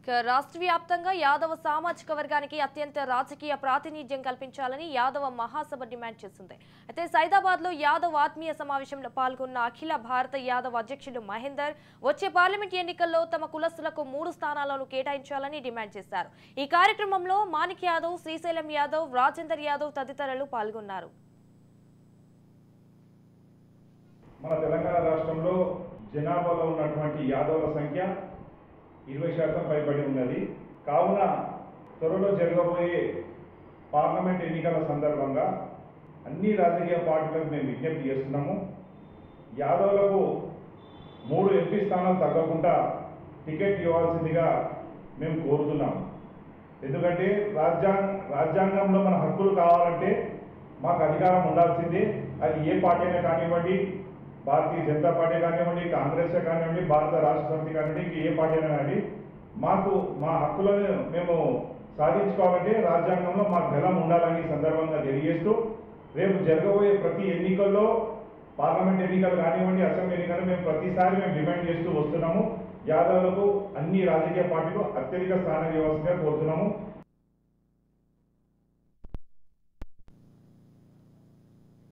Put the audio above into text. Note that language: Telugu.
రాష్ట్ర వ్యాప్తంగా యాదవ సామాజిక వర్గానికి అత్యంత రాజకీయ ప్రాతినిధ్యం కల్పించాలని యాదవ మహాసభ డిమాండ్ చేసింది. అయితే సైదాబాద్ లో యాదవ్ ఆత్మీయ సమావేశంలో పాల్గొన్న అఖిల భారత యాదవ్ అధ్యక్షుడు మహేందర్ వచ్చే పార్లమెంట్ ఎన్నికల్లో తమ కులస్తులకు 3 స్థానాలను కేటాయించాలని డిమాండ్ చేశారు. ఈ కార్యక్రమంలో మాణిక్ యాదవ్, శ్రీశైలం యాదవ్, రాజేందర్ యాదవ్ తదితరులు పాల్గొన్నారు. మన తెలంగాణ రాష్ట్రంలో జనాభాలో ఉన్నటువంటి యాదవుల సంఖ్య 20% పైబడి ఉన్నది. కావున త్వరలో జరగబోయే పార్లమెంట్ ఎన్నికల సందర్భంగా అన్ని రాజకీయ పార్టీలకు మేము విజ్ఞప్తి చేస్తున్నాము. యాదవులకు 3 ఎంపీ స్థానాలు తగ్గకుండా టికెట్ ఇవ్వాల్సిందిగా మేము కోరుతున్నాము. ఎందుకంటే రాజ్యాంగంలో మన హక్కులు కావాలంటే మాకు అధికారం ఉండాల్సిందే. అది ఏ పార్టీ అయినా కానివ్వండి, భారతీయ జనతా పార్టీ కానివ్వండి, కాంగ్రెస్ కానివ్వండి, భారత రాష్ట్ర సమితి కానివ్వండి, ఏ పార్టీ అయినా కానీ మాకు మా హక్కులను మేము సాధించుకోవాలంటే రాజ్యాంగంలో మాకు బలం ఉండాలని సందర్భంగా తెలియజేస్తూ రేపు జరగబోయే ప్రతి ఎన్నికల్లో పార్లమెంట్ ఎన్నికలు కానివ్వండి, అసెంబ్లీ ఎన్నికలు మేము ప్రతిసారి మేము డిమాండ్ చేస్తూ వస్తున్నాము. యాదవులకు అన్ని రాజకీయ పార్టీలు అత్యధిక స్థానం ఇవ్వాల్సిందిగా కోరుతున్నాము.